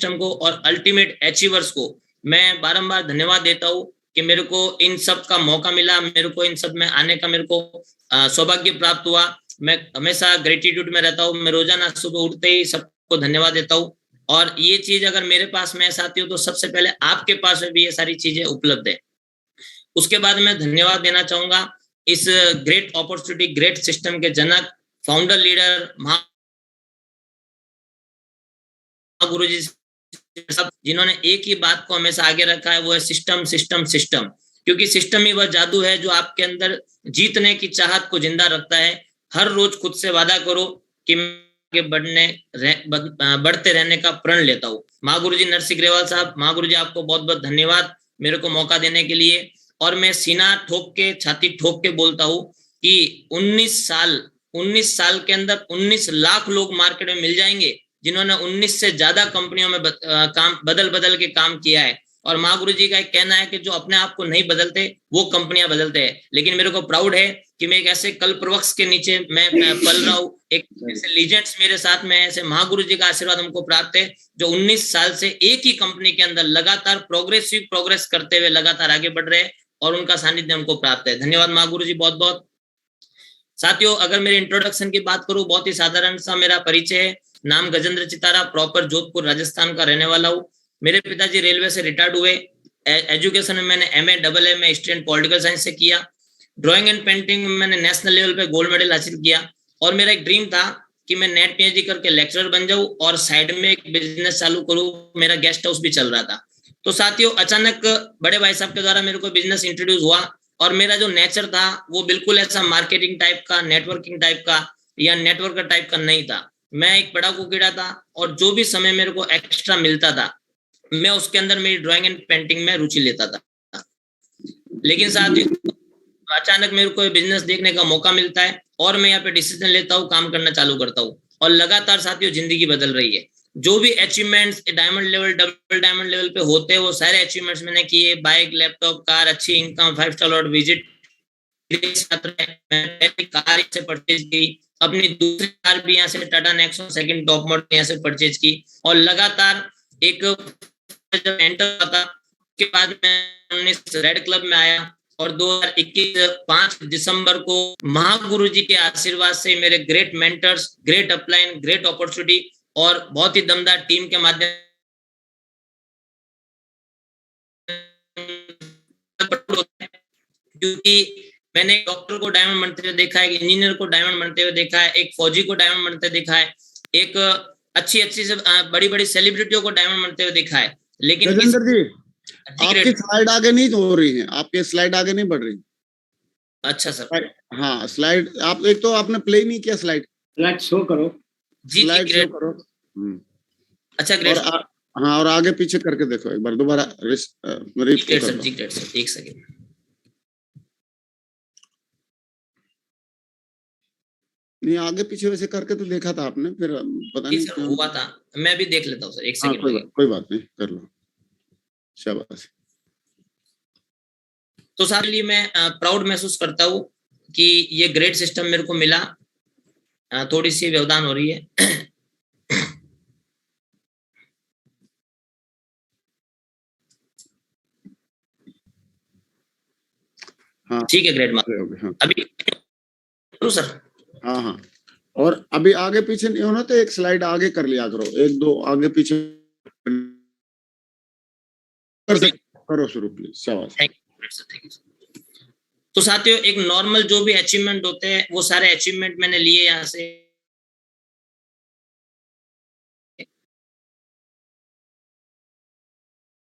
System को और ultimate achievers को मैं बारंबार धन्यवाद देता हूँ कि मेरे को इन सब का मौका मिला, मेरे को इन सब में आने का मेरे को सौभाग्य प्राप्त हुआ। मैं हमेशा ग्रेटिट्यूड में रहता हूँ। मैं रोजाना सुबह उठते ही सबको धन्यवाद देता हूँ, और ये चीज अगर मेरे पास में ऐसा आती हो तो सबसे पहले आपके पास में भी ये सारी चीजें उपलब्ध है। उसके बाद मैं धन्यवाद देना चाहूंगा इस ग्रेट अपॉर्चुनिटी, ग्रेट सिस्टम के जनक, फाउंडर, लीडर गुरु जी सब, जिन्होंने एक ही बात को हमेशा आगे रखा है, वो है सिस्टम सिस्टम सिस्टम। क्योंकि सिस्टम ही वह जादू है जो आपके अंदर जीतने की चाहत को जिंदा रखता है। हर रोज खुद से वादा करो कि मैं बढ़ते रहने का प्रण लेता हूँ। माँ गुरु जी नरसिंह ग्रेवाल साहब, माँ गुरु जी आपको बहुत बहुत धन्यवाद मेरे को मौका देने के लिए। और मैं सीना ठोक के, छाती ठोक के बोलता हूँ कि 19 साल के अंदर 19 लाख लोग मार्केट में मिल जाएंगे जिन्होंने 19 से ज्यादा कंपनियों में काम बदल के काम किया है। और माँ गुरु जी का एक कहना है कि जो अपने आप को नहीं बदलते वो कंपनियां बदलते हैं। लेकिन मेरे को प्राउड है कि मैं एक ऐसे कल्पवृक्ष के नीचे मैं पल रहा हूँ, एक ऐसे लीजेंड्स मेरे साथ में, ऐसे महागुरु जी का आशीर्वाद हमको प्राप्त है जो 19 साल से एक ही कंपनी के अंदर लगातार प्रोग्रेस करते हुए लगातार आगे बढ़ रहे हैं, और उनका सानिध्य हमको प्राप्त है। धन्यवाद महागुरु जी, बहुत बहुत। साथियों, अगर मेरे इंट्रोडक्शन की बात करूं, बहुत ही साधारण सा मेरा परिचय है। नाम गजेंद्र चितारा, प्रॉपर जोधपुर राजस्थान का रहने वाला हूँ। मेरे पिताजी रेलवे से रिटायर्ड हुए। एजुकेशन में मैंने एमए डबल ए में स्टूडेंट पॉलिटिकल साइंस से किया। ड्राइंग एंड पेंटिंग में मैंने नेशनल लेवल पे गोल्ड मेडल हासिल किया। और मेरा एक ड्रीम था कि मैं नेट पीएचडी करके लेक्चरर बन जाऊं और साइड में एक बिजनेस चालू करूं। मेरा गेस्ट हाउस भी चल रहा था। तो साथियों, अचानक बड़े भाई साहब के द्वारा मेरे को बिजनेस इंट्रोड्यूस हुआ, और मेरा जो नेचर था वो बिल्कुल ऐसा मार्केटिंग टाइप का, नेटवर्किंग टाइप का या नेटवर्कर टाइप का नहीं था। मैं एक पढ़ाकू कीड़ा था, और जो भी समय मेरे को एक्स्ट्रा मिलता था मैं उसके अंदर मेरी ड्राइंग एंड पेंटिंग में रुचि लेता था। लेकिन साथियों, अचानक मेरे को बिजनेस देखने का मौका मिलता है और मैं यहाँ पे डिसीजन लेता हूँ, काम करना चालू करता हूँ, और लगातार साथियों जिंदगी बदल रही है। जो भी achievements diamond level, double diamond level पे होते हैं, वो सारे अचीवमेंट्स मैंने किए। बाइक, लैपटॉप, कार, अच्छी इनकम, 5 स्टार विजिट, कार से परचेज की, अपनी दूसरी कार भी यहाँ से Tata Nexon second top model यहाँ से परचेज की। और लगातार एक जब एंटर हुआ उसके बाद मैं 19 रेड क्लब में आया, और 2021 5 दिसंबर को महागुरु जी के आशीर्वाद से मेरे great mentors, great upline, great opportunity और बहुत ही दमदार टीम के माध्यम, क्योंकि मैंने एक डॉक्टर को डायमंड बनते हुए देखा है, एक इंजीनियर को डायमंड बनते हुए देखा है, एक फौजी को डायमंड बनते देखा है, एक अच्छी अच्छी से बड़ी बड़ी सेलिब्रिटियों को डायमंड बनते हुए देखा है। लेकिन गजेंद्र जी, आपकी स्लाइड आगे नहीं हो रही है, आपकी स्लाइड आगे नहीं बढ़ रही। अच्छा सर। हाँ, स्लाइड आप, एक तो आपने प्ले नहीं किया, स्लाइड शो करो। जी स्लाइड जी, शो करो। अच्छा ग्रेट। हाँ, और आगे पीछे करके देखो एक बार दोबारा। ग्रेट सर, जी ग्रेट सर, एक सेकंड। नहीं, आगे पीछे वैसे करके तो देखा था आपने, फिर पता नहीं सर हुआ था, मैं भी देख लेता हूँ सर, एक सेकंड। कोई बात नहीं, कर लो, शाबाश। तो सारे लिए मैं प्राउड महसूस करता हूँ कि ये ग्रेट सिस्टम मेरे को मिला। थोड़ी सी व्यवधान हो रही है। हाँ ठीक है, ग्रेट। हाँ। अभी सर। हाँ हाँ, और अभी आगे पीछे नहीं होना, तो एक स्लाइड आगे कर लिया करो, एक दो आगे पीछे करो शुरू प्लीज। शाबाश। तो साथियों, एक नॉर्मल जो भी अचीवमेंट होते हैं वो सारे अचीवमेंट मैंने लिए यहाँ से।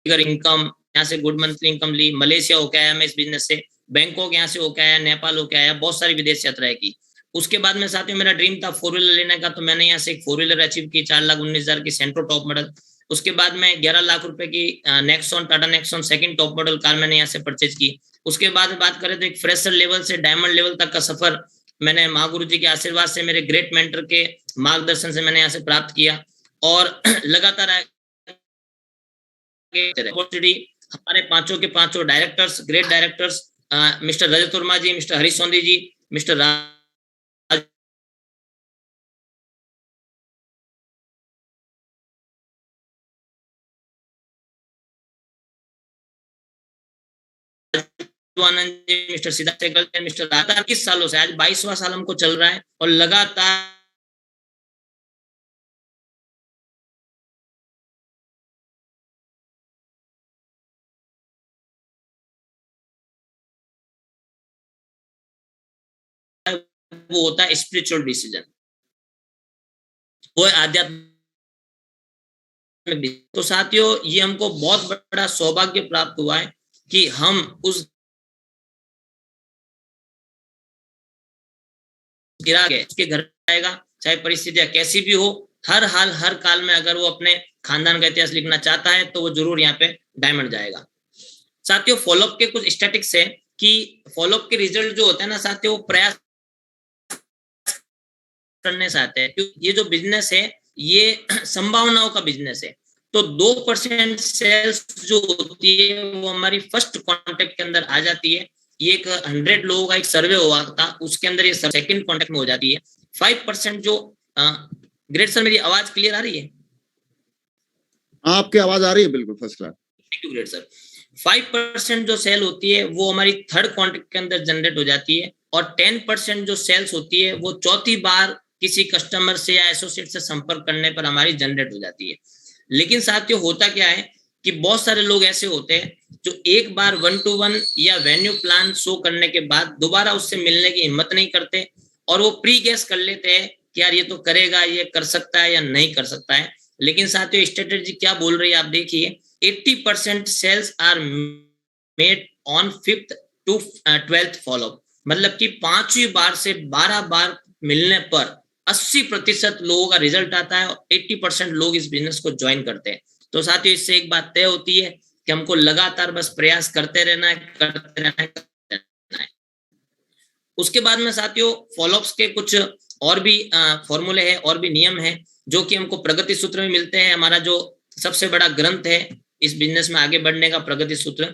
इनकम यहाँ से गुड मंथली इनकम ली, मलेशिया होके आया मैं इस बिजनेस से, बैंकॉक यहाँ से होके आया, नेपाल होके आया, बहुत सारी विदेश यात्राएं की। उसके बाद में साथियों मेरा ड्रीम था 4 व्हीलर लेने का, तो मैंने यहाँ से एक 4 व्हीलर अचीव की, 4,19,000 की सेंट्रो टॉप मॉडल। उसके बाद में 11 लाख रुपए की Nexon, Tata Nexon second top model car मैंने यहाँ से परचेज की। उसके बाद बात करें तो एक फ्रेशर लेवल से डायमंड लेवल तक का सफर मैंने महागुरु जी के आशीर्वाद से, मेरे ग्रेट मेंटर के मार्गदर्शन से मैंने यहाँ से प्राप्त किया। और लगातार हमारे पांचों के पांचों डायरेक्टर्स, ग्रेट डायरेक्टर्स, मिस्टर रजत वर्मा जी, मिस्टर हरीश सोंधी जी, mister Anand ji, mister Siddharth Sehgal, mister लगातार 20 सालों से, आज 22वां साल हमको चल रहा है और लगातार वो होता है स्पिरिचुअल डिसीजन, वो आध्यात्मिक। तो साथियों, ये हमको बहुत बड़ा सौभाग्य प्राप्त हुआ है कि हम उस गिरा गए, उसके घर आएगा, चाहे परिस्थितियां कैसी भी हो, हर हाल हर काल में अगर वो अपने खानदान का इतिहास लिखना चाहता है तो वो जरूर यहाँ पे डायमंड जाएगा। साथियों, फॉलोअप के कुछ स्टैटिक्स है कि फॉलोअप के रिजल्ट जो होते हैं ना साथियों, वो प्रयास करने से आते हैं, क्योंकि ये जो बिजनेस है ये संभावनाओं का बिजनेस है। तो 2% सेल्स जो होती है वो हमारी फर्स्ट कॉन्टेक्ट के अंदर आ जाती है। ये एक 100 लोगों का एक सर्वे हुआ था, उसके अंदर ये सेकंड कॉन्टेक्ट में हो जाती है। 5% जो ग्रेट सर, मेरी आवाज क्लियर आ रही है? आपकी आवाज आ रही है, बिल्कुल first class. Thank you great sir. 5% जो सेल होती है वो हमारी थर्ड कॉन्टेक्ट के अंदर जनरेट हो जाती है, और 10% जो सेल्स होती है वो चौथी बार किसी कस्टमर से या एसोसिएट से संपर्क करने पर हमारी जनरेट हो जाती है। लेकिन साथियों, होता क्या है कि बहुत सारे लोग ऐसे होते हैं जो एक बार 1-to-1 या वेन्यू प्लान शो करने के बाद दोबारा उससे मिलने की हिम्मत नहीं करते, और वो प्री गेस कर लेते हैं कि यार ये तो करेगा, ये कर सकता है या नहीं कर सकता है। लेकिन साथियों, स्ट्रेटेजी क्या बोल रही है आप देखिए, 80% sales are made on 5th to 12th followup. मतलब कि 5वीं बार से 12 बार मिलने पर 80% लोगों का रिजल्ट आता है और 80% लोग इस बिजनेस को ज्वाइन करते हैं। तो साथियों, इससे एक बात तय होती है कि हमको लगातार बस प्रयास करते रहना है, करते रहना है, करते रहना है। उसके बाद में साथियों, फॉलोअप्स के कुछ और भी फॉर्मूले हैं और भी नियम हैं जो कि हमको प्रगति सूत्र में मिलते हैं। हमारा जो सबसे बड़ा ग्रंथ है इस बिजनेस में आगे बढ़ने का, प्रगति सूत्र,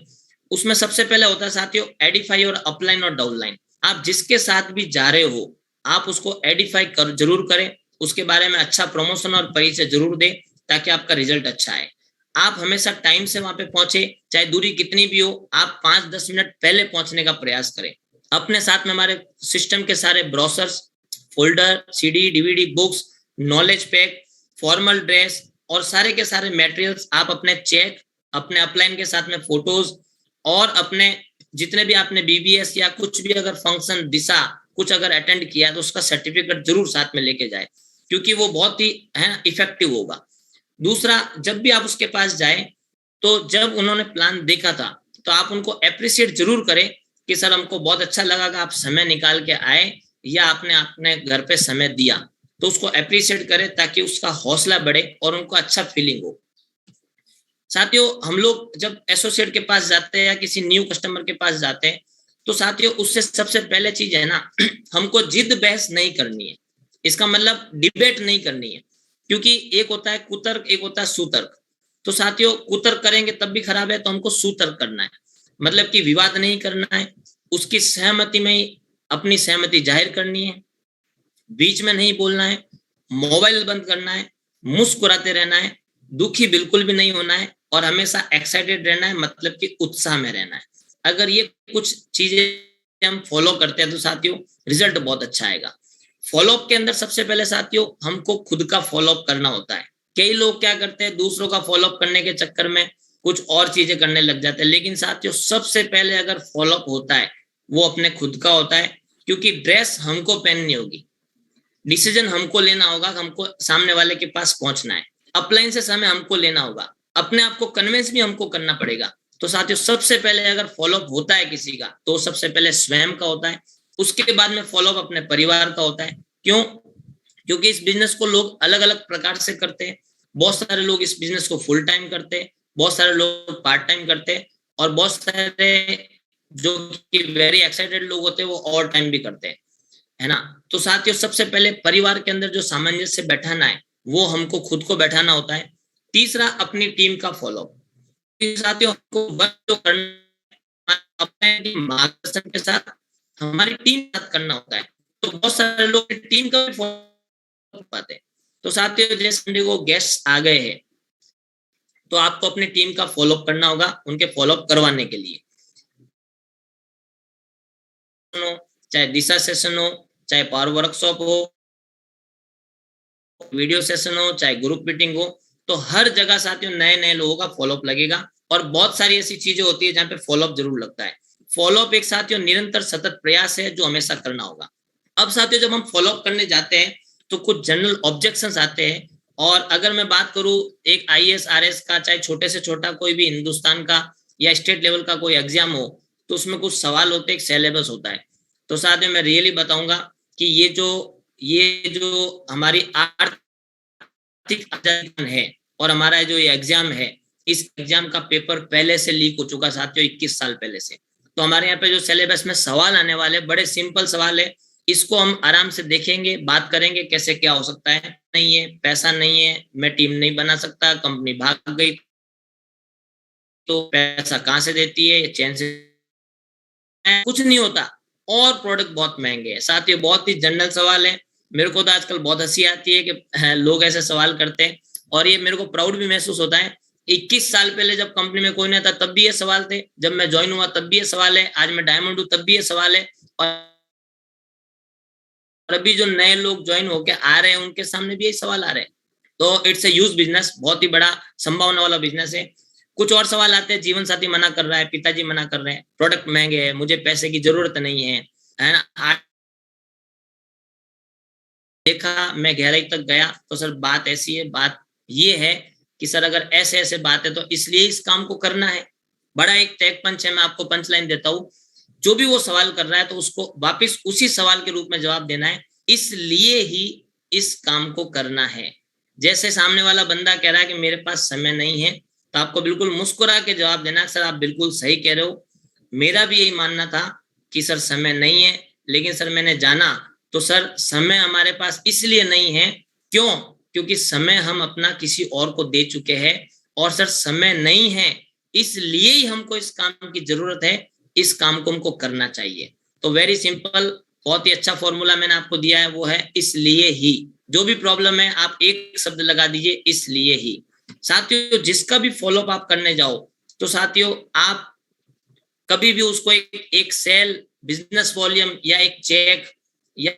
उसमें सबसे पहले होता है साथियों एडिफाई और अपलाइन और डाउनलाइन। आप जिसके साथ भी जा रहे हो आप उसको एडिफाई जरूर करें, उसके बारे में अच्छा प्रमोशन और परिचय जरूर दें ताकि आपका रिजल्ट अच्छा आए। आप हमेशा टाइम से वहां पे पहुंचे, चाहे दूरी कितनी भी हो, आप 5-10 मिनट पहले पहुंचने का प्रयास करें। अपने साथ में हमारे सिस्टम के सारे brochures, folder, CD, DVD, books, knowledge pack, formal dress और सारे के सारे मटेरियल्स, आप अपने चेक, अपने अपलाइन के साथ में फोटोज, और अपने जितने भी आपने बीबीएस या कुछ भी अगर फंक्शन, दिशा कुछ अगर अटेंड किया है तो उसका सर्टिफिकेट जरूर साथ में लेके जाए, क्योंकि वो बहुत ही इफेक्टिव होगा। दूसरा, जब भी आप उसके पास जाए तो जब उन्होंने प्लान देखा था तो आप उनको अप्रिशिएट जरूर करें कि सर हमको बहुत अच्छा लगा कि आप समय निकाल के आए या आपने अपने घर पे समय दिया। तो उसको अप्रिशिएट करें ताकि उसका हौसला बढ़े और उनको अच्छा फीलिंग हो। साथियों, हम लोग जब एसोसिएट के पास जाते हैं या किसी न्यू कस्टमर के पास जाते हैं तो साथियों उससे सबसे पहले चीज है ना, हमको जिद बहस नहीं करनी है। इसका मतलब डिबेट नहीं करनी है, क्योंकि एक होता है कुतर्क, एक होता है सुतर्क। तो साथियों, कुतर्क करेंगे तब भी खराब है, तो हमको सुतर्क करना है। मतलब कि विवाद नहीं करना है, उसकी सहमति में ही अपनी सहमति जाहिर करनी है, बीच में नहीं बोलना है, मोबाइल बंद करना है, मुस्कुराते रहना है, दुखी बिल्कुल भी नहीं होना है, और हमेशा एक्साइटेड रहना है, मतलब कि उत्साह में रहना है। अगर ये कुछ चीजें हम फॉलो करते हैं तो साथियों रिजल्ट बहुत अच्छा आएगा। फॉलोअप के अंदर सबसे पहले साथियों हमको खुद का फॉलोअप करना होता है। कई लोग क्या करते हैं, दूसरों का फॉलोअप करने के चक्कर में कुछ और चीजें करने लग जाते हैं। लेकिन साथियों सबसे पहले अगर फॉलोअप होता है वो अपने खुद का होता है, क्योंकि ड्रेस हमको पहननी होगी, डिसीजन हमको लेना होगा, हमको सामने वाले के पास पहुंचना है, अपलाइन से समय हमको लेना होगा, अपने आप को कन्विंस भी हमको करना पड़ेगा। तो साथियों सबसे पहले अगर फॉलोअप होता है किसी का तो सबसे पहले स्वयं का होता है, उसके बाद में फॉलोअप अपने परिवार का होता है। क्यों? क्योंकि इस बिजनेस को लोग अलग अलग प्रकार से करते हैं। बहुत सारे लोग इस बिजनेस को फुल टाइम करते हैं, बहुत सारे लोग पार्ट टाइम करते हैं, और बहुत सारे जो कि वेरी एक्साइटेड लोग होते हैं वो ओवर टाइम भी करते हैं, है ना। तो साथियों सबसे पहले परिवार के अंदर जो सामंजस्य बैठाना है वो हमको खुद को बैठाना होता है। तीसरा, अपनी टीम का फॉलोअप। साथियों हमको बस जो करना अपने मार्गदर्शन के साथ हमारी टीम के साथ करना होता है। तो बहुत सारे लोग टीम का भी फॉलो पाते हैं। तो साथियों जैसे संडे को गेस्ट आ गए हैं तो आपको अपनी टीम का फॉलोअप करना होगा उनके फॉलोअप करवाने के लिए। हो, चाहे दिशा सेशन हो, चाहे पावर वर्कशॉप हो, वीडियो सेशन हो, चाहे ग्रुप मीटिंग हो, तो हर जगह साथियों नए नए लोगों का फॉलोअप लगेगा। और बहुत सारी ऐसी चीजें होती है जहाँ पे फॉलोअप जरूर लगता है। फॉलोअप एक साथियों निरंतर सतत प्रयास है जो हमेशा करना होगा। अब साथियों जब हम फॉलोअप करने जाते हैं तो कुछ जनरल ऑब्जेक्शंस आते हैं। और अगर मैं बात करूं एक IAS RS का, चाहे छोटे से छोटा कोई भी हिंदुस्तान का या स्टेट लेवल का कोई एग्जाम हो, तो उसमें कुछ सवाल होते हैं, एक सिलेबस होता है। तो साथियों मैं रियली बताऊंगा कि ये जो हमारी आर्थिक आजादी है और हमारा जो ये एग्जाम है, इस एग्जाम का पेपर पहले से लीक हो चुका साथियों 21 साल पहले से। तो हमारे यहाँ पे जो सिलेबस में सवाल आने वाले बड़े सिंपल सवाल है, इसको हम आराम से देखेंगे, बात करेंगे कैसे क्या हो सकता है। नहीं है, पैसा नहीं है, मैं टीम नहीं बना सकता, कंपनी भाग गई तो पैसा कहाँ से देती है, चैन से कुछ नहीं होता, और प्रोडक्ट बहुत महंगे हैं। साथियों बहुत ही जनरल सवाल है। मेरे को तो आजकल बहुत हंसी आती है कि लोग ऐसे सवाल करते हैं, और ये मेरे को प्राउड भी महसूस होता है। 21 साल पहले जब कंपनी में कोई नहीं था तब भी ये सवाल थे, जब मैं ज्वाइन हुआ तब भी ये सवाल है, आज मैं डायमंड हूँ तब भी ये सवाल है, और अभी जो नए लोग ज्वाइन होके आ रहे हैं उनके सामने भी यही सवाल आ रहे हैं। तो इट्स ए ह्यूज बिजनेस, बहुत ही बड़ा संभावना वाला बिजनेस है। कुछ और सवाल आते हैं, जीवन साथी मना कर रहा है, पिताजी मना कर रहे हैं, प्रोडक्ट महंगे हैं, मुझे पैसे की जरूरत नहीं है ना। देखा, मैं गहराई तक गया तो सर बात ऐसी है, बात ये है कि सर अगर ऐसे ऐसे बात है तो इसलिए इस काम को करना है। बड़ा एक टैग पंच है, मैं आपको पंच लाइन देता हूँ। जो भी वो सवाल कर रहा है तो उसको वापस उसी सवाल के रूप में जवाब देना है, इसलिए ही इस काम को करना है। जैसे सामने वाला बंदा कह रहा है कि मेरे पास समय नहीं है, तो आपको बिल्कुल मुस्कुरा के जवाब देना है, सर आप बिल्कुल सही कह रहे हो, मेरा भी यही मानना था कि सर समय नहीं है, लेकिन सर मैंने जाना तो सर समय हमारे पास इसलिए नहीं है, क्यों? क्योंकि समय हम अपना किसी और को दे चुके हैं, और सर समय नहीं है इसलिए ही हमको इस काम की जरूरत है, इस काम को हमको करना चाहिए। तो वेरी सिंपल, बहुत ही अच्छा फॉर्मूला मैंने आपको दिया है, वो है इसलिए ही। जो भी प्रॉब्लम है आप एक शब्द लगा दीजिए, इसलिए ही। साथियों जिसका भी फॉलोअप आप करने जाओ तो साथियों आप कभी भी उसको एक सेल, बिजनेस वॉल्यूम या एक चेक या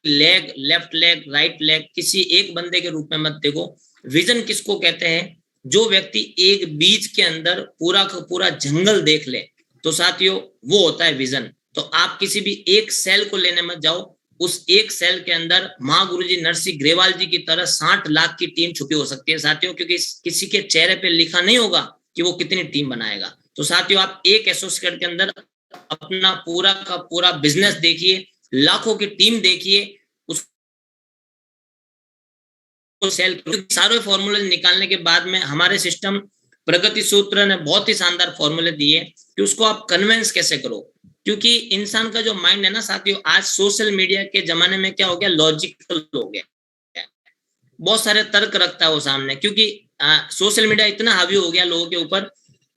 leg, left leg, right leg, किसी एक बंदे के रूप में मत देखो। विजन किसको कहते हैं? जो व्यक्ति एक बीज के अंदर पूरा का पूरा जंगल देख ले, तो साथियों वो होता है विजन। तो आप किसी भी एक सेल को लेने मत जाओ, उस एक सेल के अंदर महागुरुजी नरसिंह ग्रेवाल जी की तरह 60 लाख की टीम छुपी हो सकती है साथियों, क्योंकि किसी के चेहरे पे लिखा नहीं होगा कि वो कितनी टीम बनाएगा। तो साथियों आप एक एसोसिएट के अंदर अपना पूरा का पूरा बिजनेस देखिए, लाखों की टीम देखिए, उसको सेल, सारे फॉर्मूले निकालने के बाद में हमारे सिस्टम प्रगति सूत्र ने बहुत ही शानदार फॉर्मूले दिए कि उसको आप कन्विंस कैसे करो। क्योंकि इंसान का जो माइंड है ना साथियों, आज सोशल मीडिया के जमाने में क्या हो गया, लॉजिकल हो गया, बहुत सारे तर्क रखता है वो सामने, क्योंकि सोशल मीडिया इतना हावी हो गया लोगों के ऊपर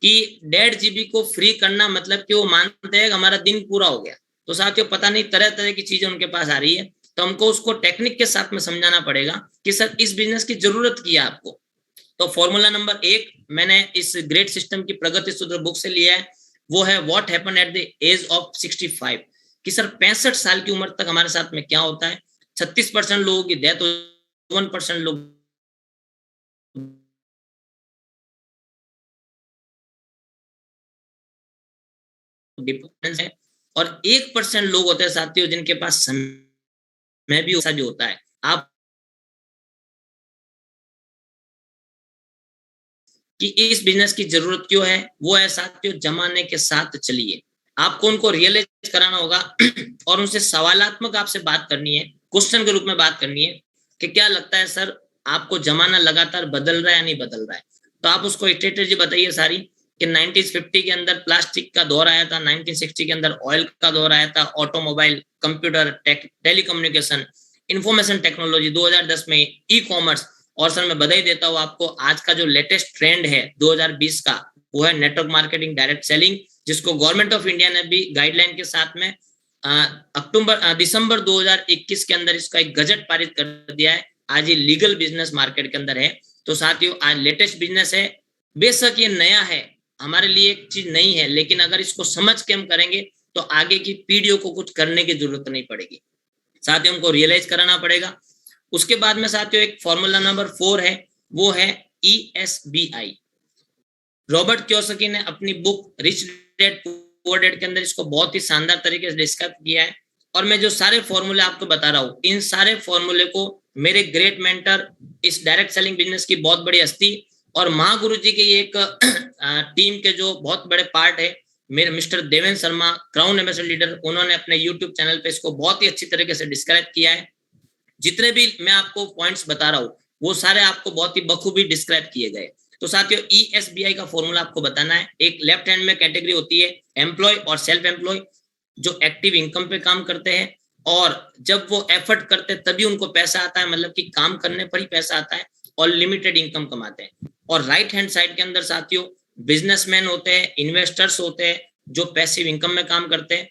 कि 1.5 GB को फ्री करना मतलब कि वो मानते हैं कि हमारा दिन पूरा हो गया। तो साथियों पता नहीं तरह तरह की चीजें उनके पास आ रही है, तो हमको उसको टेक्निक के साथ में समझाना पड़ेगा कि सर इस बिजनेस की जरूरत की है आपको। तो फॉर्मूला नंबर 1 मैंने इस ग्रेट सिस्टम की प्रगति सूत्र बुक से लिया है, वो है what happen at the age of 65, कि सर 65 साल की उम्र तक हमारे साथ में क्या होता है। 36% लोगों की डेथ, 1% लोग डिपेंडेंस है, और 1% लोग होते हैं साथियों जिनके पास समय भी ऐसा भी होता है। आप कि इस बिजनेस की जरूरत क्यों है, वो है साथियों जमाने के साथ चलिए। आपको उनको रियलाइज कराना होगा और उनसे सवालात्मक आपसे बात करनी है, क्वेश्चन के रूप में बात करनी है कि क्या लगता है सर आपको जमाना लगातार बदल रहा है या नहीं बदल रहा है। तो आप उसको स्ट्रेटेजी बताइए सारी कि 1950 के अंदर प्लास्टिक का दौर आया था, 1960 के अंदर ऑयल का दौर आया था, automobile, computer, telecommunication, information technology, 2010 में ई कॉमर्स, और सर मैं बधाई देता हूँ आपको, आज का जो लेटेस्ट ट्रेंड है 2020 का, वो है नेटवर्क मार्केटिंग, डायरेक्ट सेलिंग, जिसको गवर्नमेंट ऑफ इंडिया ने भी गाइडलाइन के साथ में दिसंबर 2021 के अंदर इसका एक गजट पारित कर दिया है। आज ये लीगल बिजनेस मार्केट के अंदर है। तो साथियों आज लेटेस्ट बिजनेस है, बेशक ये नया है, हमारे लिए एक चीज नहीं है, लेकिन अगर इसको समझ के हम करेंगे तो आगे की पीढ़ियों को कुछ करने की जरूरत नहीं पड़ेगी। साथियों हमको रियलाइज कराना पड़ेगा। उसके बाद में साथियों एक फॉर्मूला नंबर 4 है, वो है ESBI। रॉबर्ट कियोसाकी ने अपनी book rich dad poor dad के अंदर इसको बहुत ही शानदार तरीके से डिस्क्राइब किया है। और मैं जो सारे फॉर्मूले आपको बता रहा हूँ, इन सारे फॉर्मूले को मेरे ग्रेट मेंटर, इस डायरेक्ट सेलिंग बिजनेस की बहुत बड़ी हस्ती और महागुरु जी की एक टीम के जो बहुत बड़े पार्ट है, मेरे mister Devendra Sharma, crown ambassador leader, उन्होंने अपने यूट्यूब चैनल पे इसको बहुत ही अच्छी तरीके से डिस्क्राइब किया है। जितने भी मैं आपको पॉइंट्स बता रहा हूँ वो सारे आपको बहुत ही बखूबी डिस्क्राइब किए गए। तो साथियों ESBI का फॉर्मूला आपको बताना है। एक लेफ्ट हैंड में कैटेगरी होती है एम्प्लॉय और सेल्फ एम्प्लॉय, जो एक्टिव इनकम पे काम करते हैं और जब वो एफर्ट करते तभी उनको पैसा आता है, मतलब कि काम करने पर ही पैसा आता है, और लिमिटेड इनकम कमाते हैं। और राइट हैंड साइड के अंदर साथियों बिजनेसमैन होते हैं, इन्वेस्टर्स होते हैं जो पैसिव इनकम में काम करते हैं,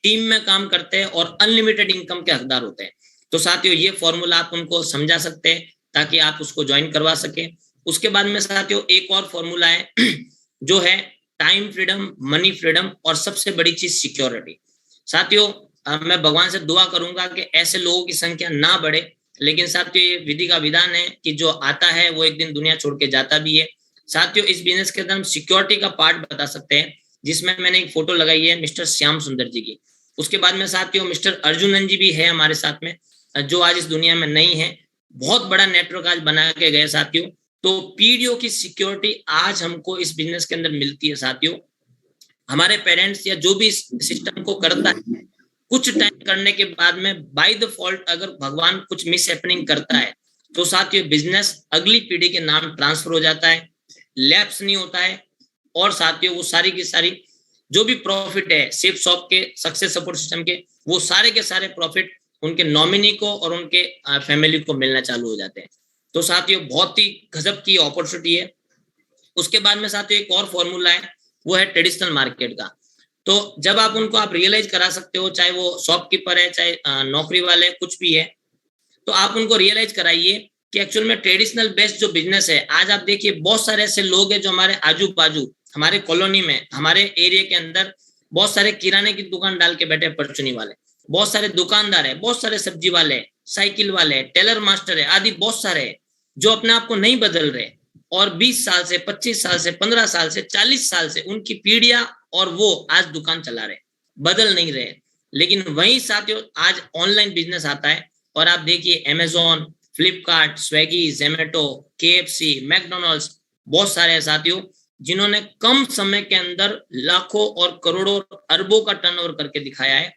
टीम में काम करते हैं और अनलिमिटेड इनकम के हकदार होते हैं। तो साथियों ये फॉर्मूला आप उनको समझा सकते हैं ताकि आप उसको ज्वाइन करवा सके। उसके बाद में साथियों एक और फॉर्मूला है जो है टाइम फ्रीडम, मनी फ्रीडम और सबसे बड़ी चीज सिक्योरिटी। साथियों मैं भगवान से दुआ करूंगा कि ऐसे लोगों की संख्या ना बढ़े, लेकिन साथियों ये विधि का विधान है कि जो आता है वो एक दिन दुनिया छोड़ के जाता भी है। साथियों इस बिजनेस के अंदर हम सिक्योरिटी का पार्ट बता सकते हैं, जिसमें मैंने एक फोटो लगाई है मिस्टर श्याम सुंदर जी की। उसके बाद में साथियों मिस्टर अर्जुनन जी भी है हमारे साथ में, जो आज इस दुनिया में नहीं है। बहुत बड़ा नेटवर्क आज बना के गए साथियों। तो पीढ़ियों की सिक्योरिटी आज हमको इस बिजनेस के अंदर मिलती है साथियों। हमारे पेरेंट्स या जो भी इस सिस्टम को करता है, कुछ टाइम करने के बाद में बाय डिफॉल्ट अगर भगवान कुछ मिस हैपनिंग करता है तो साथियों बिजनेस अगली पीढ़ी के नाम ट्रांसफर हो जाता है, लैप्स नहीं होता है। और साथियों वो सारी की सारी जो भी प्रॉफिट है सेफ शॉप के सक्सेस सपोर्ट सिस्टम के, वो सारे के सारे प्रॉफिट उनके नॉमिनी को और उनके फैमिली को मिलना चालू हो जाते हैं। तो साथियों बहुत ही गजब की अपॉर्चुनिटी है। उसके बाद में साथियों एक और फॉर्मूला है, वो है ट्रेडिशनल मार्केट का। तो जब आप उनको आप रियलाइज करा सकते हो, चाहे वो शॉपकीपर है, चाहे नौकरी वाले, कुछ भी है, तो आप उनको रियलाइज कराइए कि एक्चुअल में ट्रेडिशनल बेस्ड जो बिजनेस है, आज आप देखिए बहुत सारे ऐसे लोग हैं जो हमारे आजू बाजू, हमारे कॉलोनी में, हमारे एरिया के अंदर बहुत सारे किराने की दुकान डाल के बैठे परचुनी वाले, बहुत सारे दुकानदार है, बहुत सारे सब्जी वाले, साइकिल वाले, टेलर मास्टर है, आदि बहुत सारे है जो अपने आप को नहीं बदल रहे और 20 साल से, 25 साल से, 15 साल से, 40 साल से उनकी पीढ़ियां और वो आज दुकान चला रहे, बदल नहीं रहे। लेकिन वही साथियों आज ऑनलाइन बिजनेस आता है और आप देखिए Amazon, Flipkart, Swiggy, Zomato, KFC, McDonald's, बहुत सारे हैं साथियों जिन्होंने कम समय के अंदर लाखों और करोड़ों अरबों का टर्नओवर करके दिखाया है।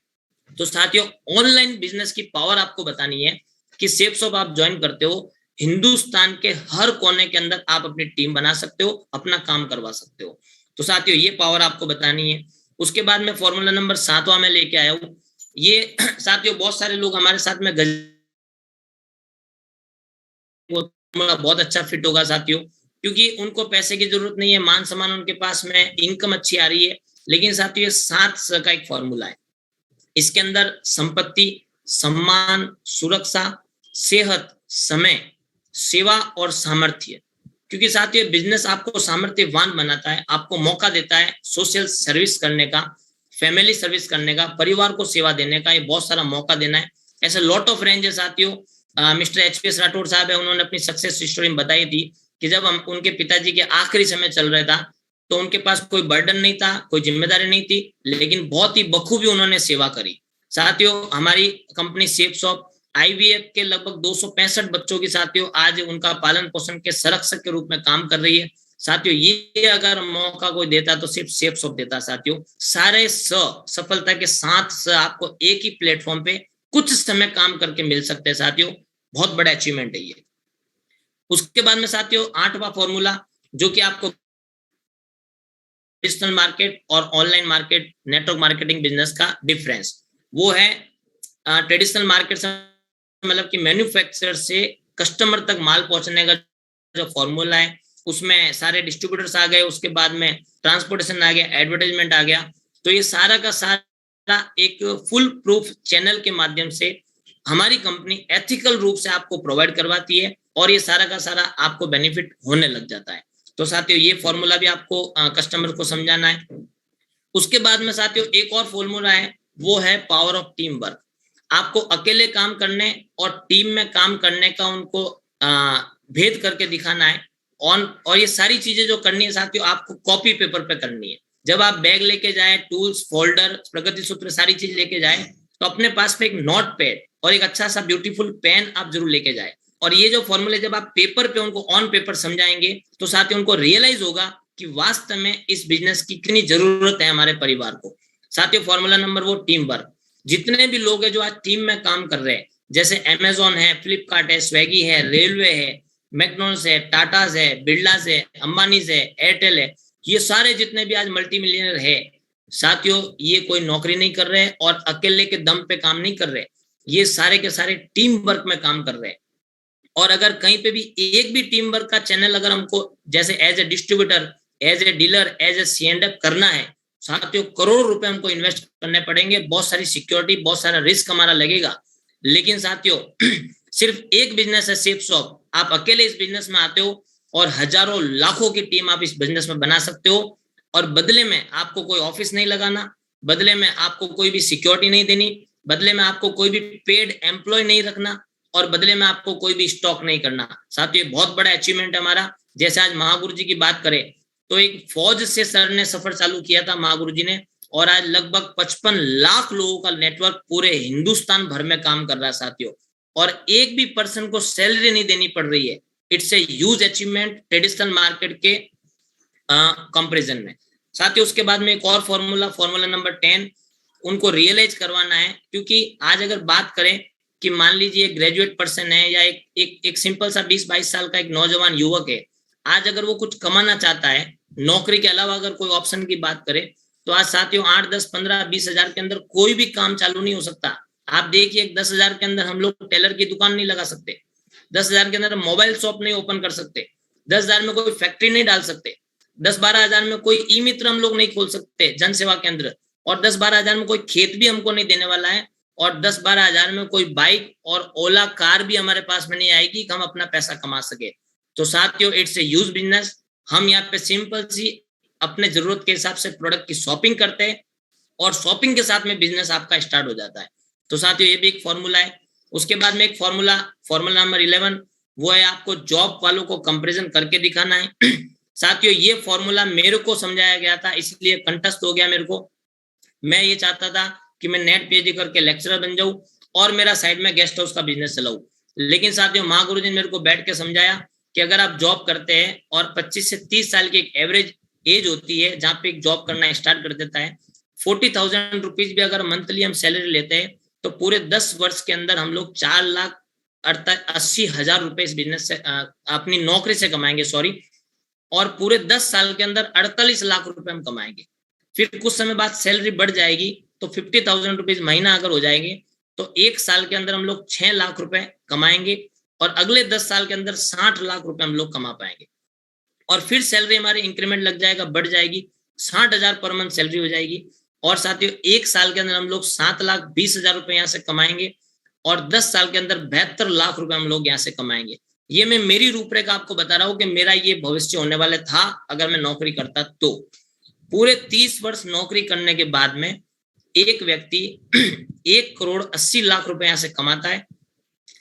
तो साथियों ऑनलाइन बिजनेस की पावर आपको बतानी है कि सेफ शॉप आप ज्वाइन करते हो, हिंदुस्तान के हर कोने के अंदर आप अपनी टीम बना सकते हो, अपना काम करवा सकते हो। तो साथियों ये पावर आपको बतानी है। उसके बाद में फॉर्मूला नंबर 7वां मैं लेके आया हूँ। ये साथियों बहुत सारे लोग हमारे साथ में फॉर्मूला बहुत अच्छा फिट होगा साथियों, क्योंकि उनको पैसे की जरूरत नहीं है, मान सम्मान उनके पास में, इनकम अच्छी आ रही है। लेकिन साथियों 7 का एक फॉर्मूला है, इसके अंदर संपत्ति, सम्मान, सुरक्षा, सेहत, समय, सेवा और सामर्थ्य। क्योंकि साथियों बिजनेस आपको सामर्थ्यवान बनाता है, आपको मौका देता है सोशल सर्विस करने का, फैमिली सर्विस करने का, परिवार को सेवा देने का, ये बहुत सारा मौका देना है। ऐसे लॉट ऑफ रेंज है साथियों। मिस्टर HPS राठौड़ साहब है, उन्होंने अपनी सक्सेस स्टोरी में बताई थी कि जब हम उनके पिताजी के आखिरी समय चल रहा था तो उनके पास कोई बर्डन नहीं था, कोई जिम्मेदारी नहीं थी, लेकिन बहुत ही बखूबी उन्होंने सेवा करी। साथियों हमारी कंपनी सेफ शॉप IVF के लगभग 265 बच्चों की साथियों आज उनका पालन पोषण के संरक्षक के रूप में काम कर रही है। साथियों ये अगर मौका कोई देता तो सिर्फ सेफ शॉप देता साथियों। सारे सफलता के 7 आपको एक ही प्लेटफॉर्म पे कुछ समय काम करके मिल सकते हैं साथियों, बहुत बड़ा अचीवमेंट है ये। उसके बाद में साथियों 8वां फॉर्मूला जो कि आपको डिजिटल मार्केट और online market, network marketing business का डिफरेंस, वो है ट्रेडिशनल मार्केट से मतलब कि मैन्युफैक्चरर से कस्टमर तक माल पहुंचने का जो फॉर्मूला है, उसमें सारे डिस्ट्रीब्यूटर्स आ गए, उसके बाद में ट्रांसपोर्टेशन आ गया, एडवर्टाइजमेंट आ गया। तो ये सारा का सारा एक फुल प्रूफ चैनल के माध्यम से हमारी कंपनी एथिकल रूप से आपको प्रोवाइड करवाती है और ये सारा का सारा आपको बेनिफिट होने लग जाता है। तो साथियों ये फॉर्मूला भी आपको कस्टमर को समझाना है। उसके बाद में साथियों एक और फॉर्मूला है, वो है पावर ऑफ टीम वर्क। आपको अकेले काम करने और टीम में काम करने का उनको भेद करके दिखाना है। और ये सारी चीजें जो करनी है साथियों, आपको कॉपी पेपर पे करनी है। जब आप बैग लेके जाए, टूल्स, फोल्डर, प्रगति सूत्र, सारी चीज लेके जाए, तो अपने पास में एक नोट पैड और एक अच्छा सा ब्यूटीफुल पेन आप जरूर लेके जाए। और ये जो फॉर्मूले जब आप पेपर पे उनको ऑन पेपर समझाएंगे, तो साथियों उनको रियलाइज होगा कि वास्तव में इस बिजनेस की कितनी जरूरत है हमारे परिवार को। साथियों फॉर्मूला नंबर वो टीम वर्क। जितने भी लोग हैं जो आज टीम में काम कर रहे हैं, जैसे अमेजोन है, फ्लिपकार्ट है, स्विगी है, रेलवे है, मैकडोनल्ड्स है, टाटास है, बिरलास है, अंबानीज है, एयरटेल है, ये सारे जितने भी आज मल्टी मिलियनर है साथियों, ये कोई नौकरी नहीं कर रहे और अकेले के दम पे काम नहीं कर रहे, ये सारे के सारे टीम वर्क में काम कर रहे हैं। और अगर कहीं पे भी एक भी टीम वर्क का चैनल अगर हमको जैसे as a distributor, as a dealer, as a C&F करना है साथियों, करोड़ों रुपए हमको इन्वेस्ट करने पड़ेंगे, बहुत सारी सिक्योरिटी, बहुत सारा रिस्क हमारा लगेगा। लेकिन साथियों सिर्फ एक बिजनेस है सेफ शॉप, आप अकेले इस बिजनेस में आते हो और हजारों लाखों की टीम आप इस बिजनेस में बना सकते हो। और बदले में आपको कोई ऑफिस नहीं लगाना, बदले में आपको कोई भी सिक्योरिटी नहीं देनी, बदले में आपको कोई भी पेड एम्प्लॉय नहीं रखना, और बदले में आपको कोई भी स्टॉक नहीं करना। साथियों बहुत बड़ा अचीवमेंट है हमारा। जैसे आज महागुरु जी की बात करें तो एक फौज से सर ने सफर चालू किया था महागुरु जी ने, और आज लगभग 55 लाख लोगों का नेटवर्क पूरे हिंदुस्तान भर में काम कर रहा है साथियों, और एक भी पर्सन को सैलरी नहीं देनी पड़ रही है। It's a huge achievement traditional market के कंपैरिजन में। साथियों उसके बाद में एक और फॉर्मूला नंबर 10 उनको रियलाइज करवाना है। क्योंकि आज अगर बात करें कि मान लीजिए ग्रेजुएट पर्सन है या एक सिंपल सा 20-22 साल का एक नौजवान युवक है, आज अगर वो कुछ कमाना चाहता है नौकरी के अलावा, अगर कोई ऑप्शन की बात करें, तो आज साथियों 8, 10, 15, 20 हजार के अंदर कोई भी काम चालू नहीं हो सकता। आप देखिए 10 हजार के अंदर हम लोग टेलर की दुकान नहीं लगा सकते, 10 हजार के अंदर मोबाइल शॉप नहीं ओपन कर सकते, 10 हजार में कोई फैक्ट्री नहीं डाल सकते, 10-12 हजार में कोई ई मित्र हम लोग नहीं खोल सकते जन सेवा केंद्र, और 10-12 हजार में कोई खेत भी हमको नहीं देने वाला है, और 10-12 हजार में कोई बाइक और ओला कार भी हमारे पास में नहीं आएगी कि हम अपना पैसा कमा सके। तो साथियों इट्स ए ह्यूज बिजनेस। हम यहाँ पे सिंपल सी अपने जरूरत के हिसाब से प्रोडक्ट की शॉपिंग करते हैं और शॉपिंग के साथ में बिजनेस आपका स्टार्ट हो जाता है। तो साथियों ये भी एक फॉर्मूला है। उसके बाद में एक फॉर्मूला नंबर 11 वो है आपको जॉब वालों को कंपैरिजन करके दिखाना है। साथियों ये फॉर्मूला मेरे को समझाया गया था, इसलिए कंठस्थ हो गया मेरे को। मैं ये चाहता था कि मैं नेट PhD करके लेक्चरर बन जाऊं और मेरा साइड में गेस्ट हाउस का बिजनेस चलाऊं। लेकिन साथियों महागुरु जी ने मेरे को बैठ के समझाया कि अगर आप जॉब करते हैं और 25 से 30 साल की एक एवरेज एज होती है जहां पे एक जॉब करना स्टार्ट कर देता है, 40,000 रुपीज भी अगर मंथली हम सैलरी लेते हैं तो पूरे 10 वर्ष के अंदर हम लोग 4,80,000 रुपए इस बिजनेस से अपनी नौकरी से कमाएंगे, सॉरी, और पूरे 10 साल के अंदर 48 लाख रुपए हम कमाएंगे। फिर कुछ समय बाद सैलरी बढ़ जाएगी तो 50,000 रुपीज महीना अगर हो जाएंगे तो एक साल के अंदर हम लोग 6 लाख रुपए कमाएंगे, और अगले 10 साल के अंदर 60 लाख रुपए हम लोग कमा पाएंगे। और फिर सैलरी हमारी इंक्रीमेंट लग जाएगा, बढ़ जाएगी, 60,000 पर मंथ सैलरी हो जाएगी, और साथियों एक साल के अंदर हम लोग 7,20,000 रुपए यहाँ से कमाएंगे, और 10 साल के अंदर 72 लाख रुपए हम लोग यहाँ से कमाएंगे। ये मैं मेरी रूपरेखा आपको बता रहा हूँ कि मेरा ये भविष्य होने वाला था अगर मैं नौकरी करता तो। पूरे 30 वर्ष नौकरी करने के बाद में एक व्यक्ति 1,80,00,000 रुपए यहाँ से कमाता है।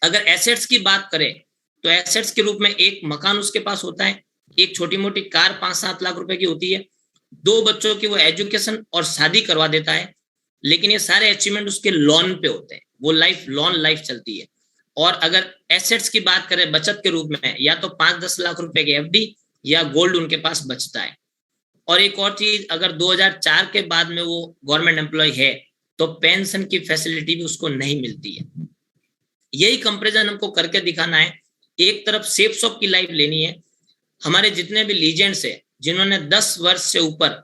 अगर एसेट्स की बात करें तो एसेट्स के रूप में एक मकान उसके पास होता है, एक छोटी मोटी कार 5-7 लाख रुपए की होती है, 2 बच्चों की वो एजुकेशन और शादी करवा देता है। लेकिन ये सारे अचीवमेंट उसके लोन पे होते हैं, वो लाइफ चलती है। और अगर एसेट्स की बात करें बचत के रूप में, या तो 5-10 लाख रुपए की FD या गोल्ड उनके पास बचता है। और एक और चीज, अगर 2004 के बाद में वो गवर्नमेंट एम्प्लॉय है तो पेंशन की फैसिलिटी भी उसको नहीं मिलती है। यही कंपैरिजन हमको करके दिखाना है। एक तरफ सेफ शॉप की लाइफ लेनी है। हमारे जितने भी लीजेंड्स है जिन्होंने 10 वर्ष से ऊपर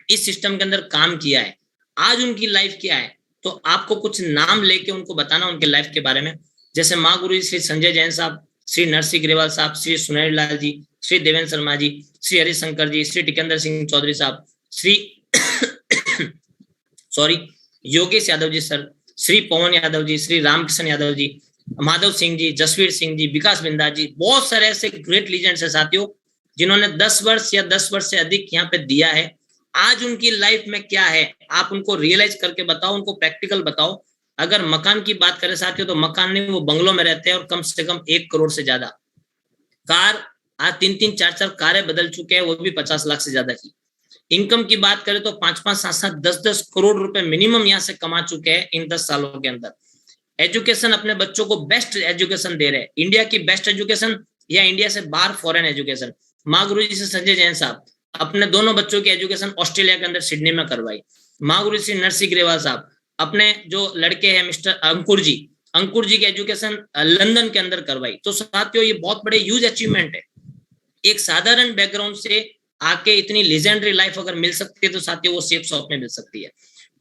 इस सिस्टम के अंदर काम किया है, आज उनकी लाइफ क्या है, तो आपको कुछ नाम लेके उनको बताना उनके लाइफ के बारे में। जैसे महागुरु जी श्री संजय जैन साहब, श्री नरसिंह ग्रेवाल साहब, श्री सुनील लाल जी, श्री देवेंद्र शर्मा जी, श्री हरिशंकर जी, श्री टिकेंद्र सिंह चौधरी साहब, श्री योगेश यादव जी सर, श्री पवन यादव जी, श्री रामकिशन यादव जी, माधव सिंह जी, जसवीर सिंह जी, विकास बिंदा जी, बहुत सारे ऐसे ग्रेट लीजेंड्स है साथियों जिन्होंने 10 वर्ष या 10 वर्ष से अधिक यहाँ पे दिया है। आज उनकी लाइफ में क्या है आप उनको रियलाइज करके बताओ, उनको प्रैक्टिकल बताओ। अगर मकान की बात करें साथियों तो मकान नहीं, वो बंगलों में रहते हैं और कम से कम 1 करोड़ से ज्यादा। कार आज 3-3 4-4 कारें बदल चुके हैं, वो भी 50 लाख से ज्यादा की। इनकम की बात करें तो 5-5 7-7 10-10 करोड़ रुपए मिनिमम यहाँ से कमा चुके हैं इन 10 सालों के अंदर। एजुकेशन अपने बच्चों को बेस्ट एजुकेशन दे रहे हैं, इंडिया की बेस्ट एजुकेशन या इंडिया से बाहर फॉरेन एजुकेशन। माँ गुरु जी से संजय जैन साहब अपने दोनों बच्चों की एजुकेशन ऑस्ट्रेलिया के अंदर सिडनी में करवाई। माँ गुरु जी नरसी ग्रेवाल साहब अपने जो लड़के हैं मिस्टर अंकुर जी की एजुकेशन लंदन के अंदर करवाई। तो साथियों ये बहुत बड़े ह्यूज अचीवमेंट है। एक साधारण बैकग्राउंड से आके इतनी लेजेंडरी लाइफ अगर मिल सकती है तो साथियों वो सेफ शॉप में मिल सकती है।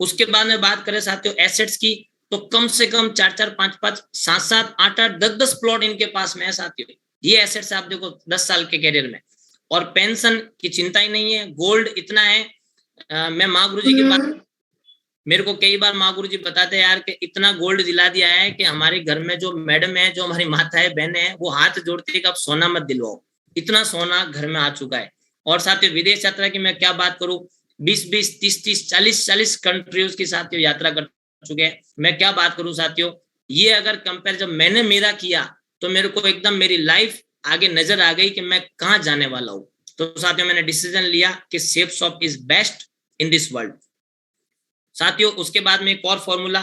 उसके बाद में बात करें साथियों एसेट्स की तो कम से कम 4-4 5-5 7-7 8-8 10-10 प्लॉट इनके पास में है साथियों। ये एसेट्स आप देखो 10 साल के करियर में। और पेंशन की चिंता ही नहीं है, गोल्ड इतना है। मैं माँ गुरु जी की बात, मेरे को कई बार माँ गुरु जी बताते हैं यार कि इतना गोल्ड दिला दिया है कि हमारे घर में जो मैडम है, जो हमारी माता है, बहनें हैं, वो हाथ जोड़ती है कि आप सोना मत दिलवाओ, इतना सोना घर में आ चुका है। और साथियों विदेश यात्रा की मैं क्या बात करूं, 20-20 30-30 40-40 कंट्रीज की साथियों यात्रा कर चुके हैं। मैं क्या बात करूं साथियों, ये अगर कंपेयर जब मैंने मेरा किया तो मेरे को एकदम मेरी लाइफ आगे नजर आ गई कि मैं कहाँ जाने वाला हूँ। तो साथियों मैंने डिसीजन लिया कि safe shop is best in this world. साथियों उसके बाद में एक और फॉर्मूला,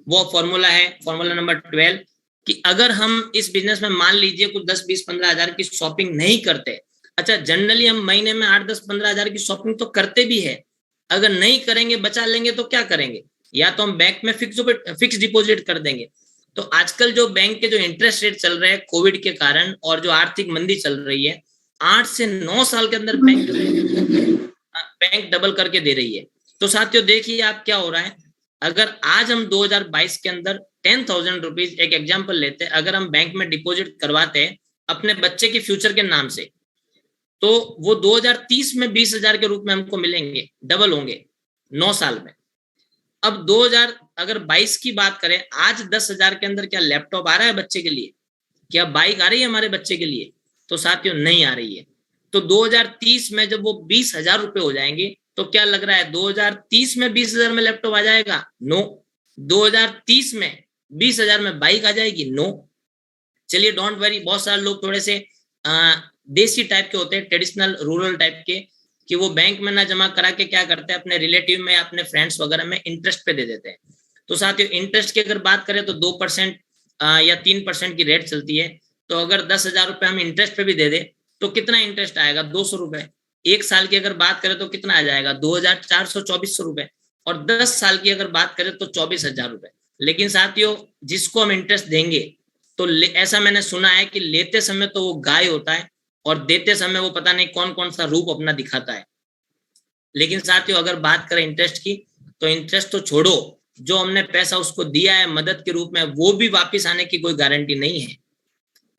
वो फॉर्मूला है फॉर्मूला नंबर 12 कि अगर हम इस बिजनेस में मान लीजिए कुछ 10-20-15 हजार की शॉपिंग नहीं करते, अच्छा जनरली हम महीने में 8-10-15 हजार की शॉपिंग तो करते भी है, अगर नहीं करेंगे बचा लेंगे तो क्या करेंगे, या तो हम बैंक में फिक्स डिपॉजिट कर देंगे। तो आजकल जो बैंक के जो इंटरेस्ट रेट चल रहे हैं कोविड के कारण और जो आर्थिक मंदी चल रही है, 8 से 9 साल के अंदर बैंक डबल करके दे रही है। तो साथियों देखिए आप क्या हो रहा है, अगर आज हम 2022 के अंदर 10,000 रुपीज एक एग्जाम्पल लेते हैं, अगर हम बैंक में डिपॉजिट करवाते हैं अपने बच्चे के फ्यूचर के नाम से, तो वो 2030 में 20,000 के रूप में हमको मिलेंगे, डबल होंगे 9 साल में। अब 2022 की बात करें, आज 10,000 के अंदर क्या लैपटॉप आ रहा है बच्चे के लिए, क्या बाइक आ रही है हमारे बच्चे के लिए, तो साथियों नहीं आ रही है। तो 2030 में जब वो 20,000 रुपए हो जाएंगे तो क्या लग रहा है 2030 में 20,000 में लैपटॉप आ जाएगा? नो। 2030 में 20,000 में बाइक आ जाएगी? नो। चलिए डोंट वरी, बहुत सारे लोग थोड़े से देसी टाइप के होते हैं, ट्रेडिशनल रूरल टाइप के, कि वो बैंक में ना जमा करा के क्या करते हैं अपने रिलेटिव में या अपने फ्रेंड्स वगैरह में इंटरेस्ट पे दे देते हैं। तो साथियों इंटरेस्ट की अगर बात करें तो 2% या 3% की रेट चलती है। तो अगर 10,000 रुपए हम इंटरेस्ट पे भी दे दे तो कितना इंटरेस्ट आएगा? 200 रुपए। एक साल की अगर बात करें तो कितना आ जाएगा? 2,424 रुपए। और 10 साल की अगर बात करें तो 24,000 रुपए। लेकिन साथियों जिसको हम इंटरेस्ट देंगे तो ऐसा मैंने सुना है कि लेते समय तो वो गाय होता है और देते समय वो पता नहीं कौन कौन सा रूप अपना दिखाता है। लेकिन साथियों अगर बात करें इंटरेस्ट की, तो इंटरेस्ट तो छोड़ो, जो हमने पैसा उसको दिया है मदद के रूप में, वो भी वापस आने की कोई गारंटी नहीं है।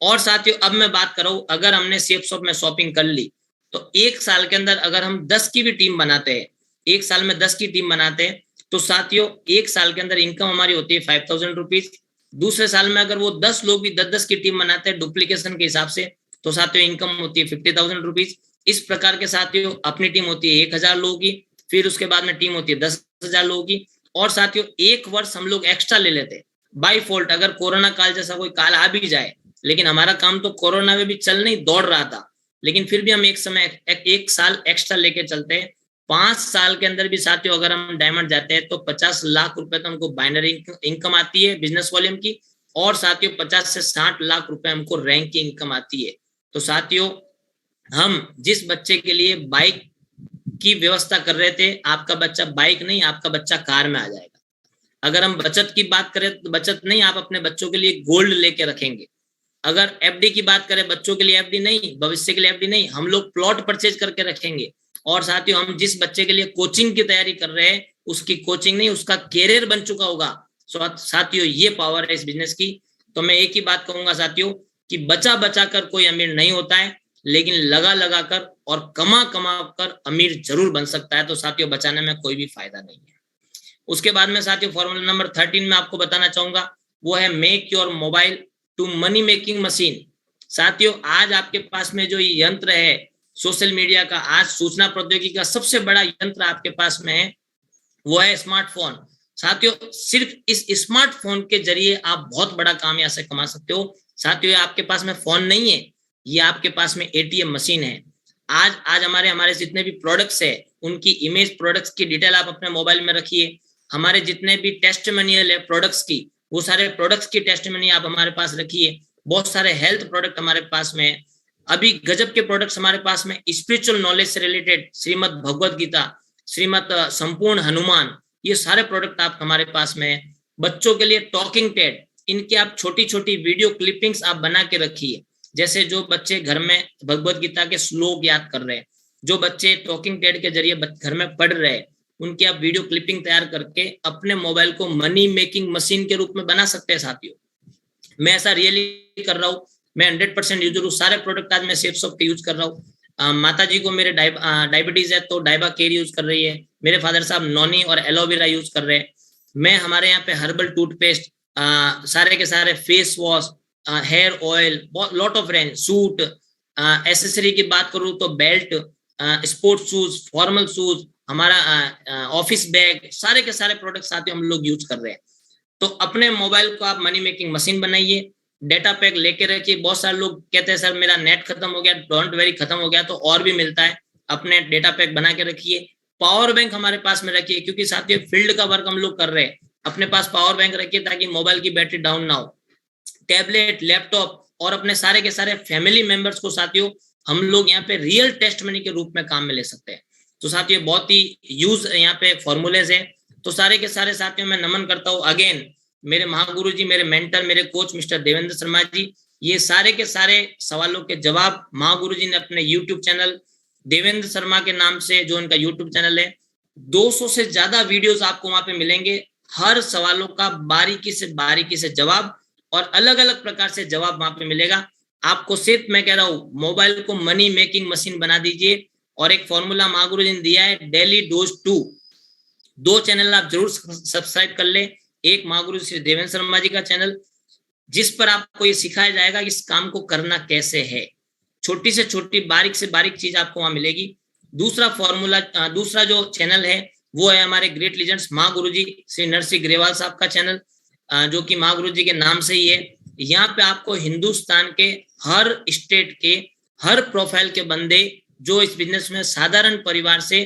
और साथियों अब मैं बात कर रहा हूं, अगर हमने सेफ शॉप में शॉपिंग कर ली तो एक साल के अंदर अगर हम 10 की भी टीम बनाते हैं, एक साल में 10 की टीम बनाते हैं, तो साथियों एक साल के अंदर इनकम हमारी होती है 5,000 रुपीज। दूसरे साल में अगर वो 10 लोग भी 10-10 की टीम बनाते हैं डुप्लीकेशन के हिसाब से, तो साथियों इनकम होती है 50,000 रुपीज। इस प्रकार के साथियों अपनी टीम होती है 1,000 लोगों की, फिर उसके बाद में टीम होती है 10,000 लोगों की। और साथियों एक वर्ष हम लोग एक्स्ट्रा ले लेते हैं बाई फॉल्ट, अगर कोरोना काल जैसा कोई काल आ भी जाए, लेकिन हमारा काम तो कोरोना में भी चल नहीं दौड़ रहा था, लेकिन फिर भी हम एक साल एक्स्ट्रा लेके चलते हैं। 5 साल के अंदर भी साथियों अगर हम डायमंड जाते हैं तो 50 लाख रुपए तो हमको बाइनरी इनकम आती है बिजनेस वॉल्यूम की, और साथियों 50 से 60 लाख रुपए हमको रैंक की इनकम आती है। तो साथियों हम जिस बच्चे के लिए बाइक की व्यवस्था कर रहे थे, आपका बच्चा बाइक नहीं, आपका बच्चा कार में आ जाएगा। अगर हम बचत की बात करें तो बचत नहीं, आप अपने बच्चों के लिए गोल्ड लेके रखेंगे। अगर एफडी की बात करें, बच्चों के लिए एफडी नहीं, भविष्य के लिए एफडी नहीं, हम लोग प्लॉट परचेज करके रखेंगे। और साथियों हम जिस बच्चे के लिए कोचिंग की तैयारी कर रहे हैं, उसकी कोचिंग नहीं, उसका कैरियर बन चुका होगा। साथियों ये पावर है इस बिजनेस की। तो मैं एक ही बात कहूंगा साथियों कि बचा बचा कर कोई अमीर नहीं होता है, लेकिन लगा लगा कर और कमा कमा कर अमीर जरूर बन सकता है। तो साथियों बचाने में कोई भी फायदा नहीं है। उसके बाद में साथियों फॉर्मूला नंबर 13 में आपको बताना चाहूंगा, वो है make your mobile to money making machine. साथियों आज आपके पास में जो ये यंत्र है सोशल मीडिया का, आज सूचना प्रौद्योगिकी का सबसे बड़ा यंत्र आपके पास में है, वो है स्मार्टफोन। साथियों, सिर्फ इस स्मार्टफोन के जरिए आप बहुत बड़ा काम यहाँ से कमा सकते हो। साथियों, आपके पास में फोन नहीं है, ये आपके पास में एटीएम मशीन है। आज हमारे जितने भी प्रोडक्ट्स है, उनकी इमेज, प्रोडक्ट्स की डिटेल आप अपने मोबाइल में रखिए। हमारे जितने भी टेस्टिमोनियल है प्रोडक्ट्स की, वो सारे प्रोडक्ट्स की टेस्टिमोनियल आप हमारे पास रखिए। बहुत सारे हेल्थ प्रोडक्ट हमारे पास में है, अभी गजब के प्रोडक्ट्स हमारे पास में स्पिरिचुअल नॉलेज से रिलेटेड, श्रीमद् भगवत गीता, श्रीमद् संपूर्ण हनुमान, ये सारे प्रोडक्ट आप हमारे पास में है। बच्चों के लिए टॉकिंग टेड, इनके आप छोटी छोटी वीडियो क्लिपिंग्स आप बना के रखिए। जैसे जो बच्चे घर में भगवत गीता के श्लोक याद कर रहे हैं, जो बच्चे टॉकिंग टेड के जरिए घर में पढ़ रहे हैं, उनकी आप वीडियो क्लिपिंग तैयार करके अपने मोबाइल को मनी मेकिंग मशीन के रूप में बना सकते हैं। साथियों, मैं ऐसा रियली कर रहा हूँ, मैं 100% यूजर हूँ। सारे प्रोडक्ट आज मैं सेफसॉफ्ट के यूज कर रहा हूँ। माता जी को मेरे डायबिटीज है तो डाइबा केयर यूज कर रही है। मेरे फादर साहब नॉनी और एलोवेरा यूज कर रहे हैं। मैं हमारे यहाँ पे हर्बल टूथपेस्ट, सारे के सारे face wash, hair oil, lot of range, suit, accessory की बात करूँ तो belt, sports shoes, formal shoes, हमारा ऑफिस बैग, सारे के सारे प्रोडक्ट साथियों हम लोग यूज कर रहे हैं। तो अपने मोबाइल को आप मनी मेकिंग मशीन बनाइए, डेटा पैक लेके रखिए। बहुत सारे लोग कहते हैं सर मेरा नेट खत्म हो गया, डोंट वेरी खत्म हो गया, तो और भी मिलता है, अपने डेटा पैक बना के रखिए। पावर बैंक हमारे पास में रखिए, क्योंकि साथियों फील्ड का वर्क हम लोग कर रहे हैं, अपने पास पावर बैंक रखिए ताकि मोबाइल की बैटरी डाउन ना हो। टैबलेट, लैपटॉप और अपने सारे के सारे फैमिली मेंबर्स को साथियों हम लोग यहाँ पे रियल टेस्ट मनी के रूप में काम में ले सकते हैं। तो साथियों बहुत ही यूज यहाँ पे फॉर्मूलेज है। तो सारे के सारे साथियों मैं नमन करता हूँ अगेन मेरे महागुरु जी, मेरे मेंटर, मेरे कोच मिस्टर देवेंद्र शर्मा जी। ये सारे के सारे सवालों के जवाब महागुरु जी ने अपने यूट्यूब चैनल देवेंद्र शर्मा के नाम से, जो उनका यूट्यूब चैनल है, 200 से ज्यादा वीडियोस आपको वहां पे मिलेंगे। हर सवालों का बारीकी से जवाब और अलग अलग प्रकार से जवाब वहां पे मिलेगा आपको। सिर्फ मैं कह रहा हूँ मोबाइल को मनी मेकिंग मशीन बना दीजिए। और एक फॉर्मूला महागुरु जी ने दिया है, डेली डोज 2। 2 चैनल आप जरूर सब्सक्राइब कर ले। एक महागुरु श्री देवेंद्र शर्मा जी का चैनल, जिस पर आपको ये सिखाया जाएगा कि इस काम को करना कैसे है, छोटी से छोटी बारीक से बारीक चीज आपको वहां मिलेगी। दूसरा फॉर्मूला, दूसरा जो चैनल है वो है हमारे ग्रेट लीजेंड्स महागुरु जी श्री नरसिंह ग्रेवाल साहब का चैनल, जो कि महागुरु जी के नाम से ही है। यहाँ पे आपको हिंदुस्तान के हर स्टेट के हर प्रोफाइल के बंदे जो इस बिजनेस में साधारण परिवार से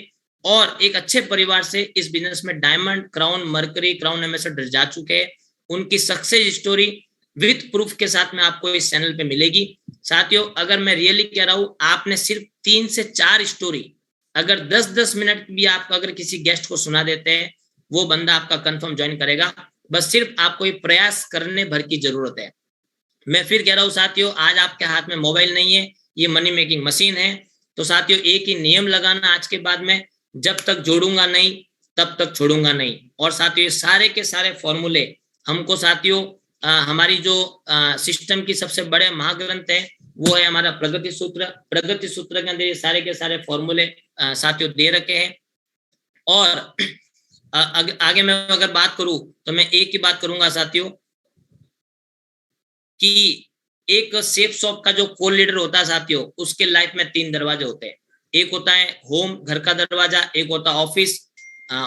और एक अच्छे परिवार से इस बिजनेस में diamond, crown, mercury, crown ambassador जा चुके हैं, उनकी सक्सेस स्टोरी विथ प्रूफ के साथ में आपको इस चैनल पे मिलेगी। साथियों अगर मैं रियली कह रहा हूं, आपने सिर्फ 3 से 4 स्टोरी अगर 10-10 मिनट भी आप अगर किसी गेस्ट को सुना देते हैं, वो बंदा आपका कंफर्म ज्वाइन करेगा। बस सिर्फ आपको ये प्रयास करने भर की जरूरत है। मैं फिर कह रहा हूं साथियों, आज आपके हाथ में मोबाइल नहीं है, ये मनी मेकिंग मशीन है। तो साथियों एक ही नियम लगाना आज के बाद में, जब तक जोड़ूंगा नहीं तब तक छोड़ूंगा नहीं। और साथियों ये सारे के सारे फॉर्मूले हमको साथियों हमारी जो सिस्टम की सबसे बड़े महाग्रंथ है वो है हमारा प्रगति सूत्र। प्रगति सूत्र के अंदर ये सारे के सारे फॉर्मूले साथियों दे रखे हैं। और आगे मैं अगर बात करूं तो मैं एक ही बात करूंगा साथियों कि एक सेफ शॉप का जो को लीडर होता है साथियों, उसके लाइफ में 3 दरवाजे होते हैं। एक होता है होम, घर का दरवाजा, एक होता है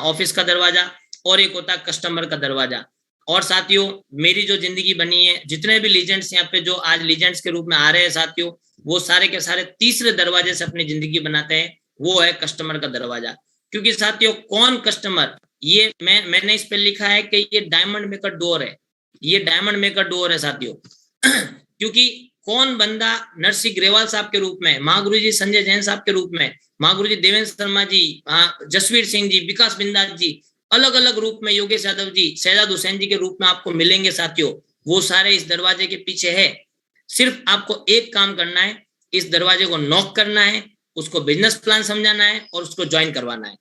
ऑफिस का दरवाजा, और एक होता है कस्टमर का दरवाजा। और साथियों मेरी जो जिंदगी बनी है, जितने भी लीजेंड्स यहाँ पे जो आज लीजेंड्स के रूप में आ रहे हैं साथियों, वो सारे के सारे तीसरे दरवाजे से अपनी जिंदगी बनाते हैं, वो है कस्टमर का दरवाजा। क्योंकि साथियों कौन कस्टमर, ये मैंने इस पे लिखा है कि ये डायमंड मेकर डोर है, ये डायमंड मेकर डोर है साथियों। क्योंकि कौन बंदा नरसिंह ग्रेवाल साहब के रूप में, महागुरु जी संजय जैन साहब के रूप में, महागुरु जी देवेंद्र शर्मा जी, जसवीर सिंह जी, विकास बिंदास जी, अलग अलग रूप में योगेश यादव जी, शहजाद हुसैन जी के रूप में आपको मिलेंगे साथियों, वो सारे इस दरवाजे के पीछे है। सिर्फ आपको एक काम करना है, इस दरवाजे को नॉक करना है, उसको बिजनेस प्लान समझाना है और उसको ज्वाइन करवाना है।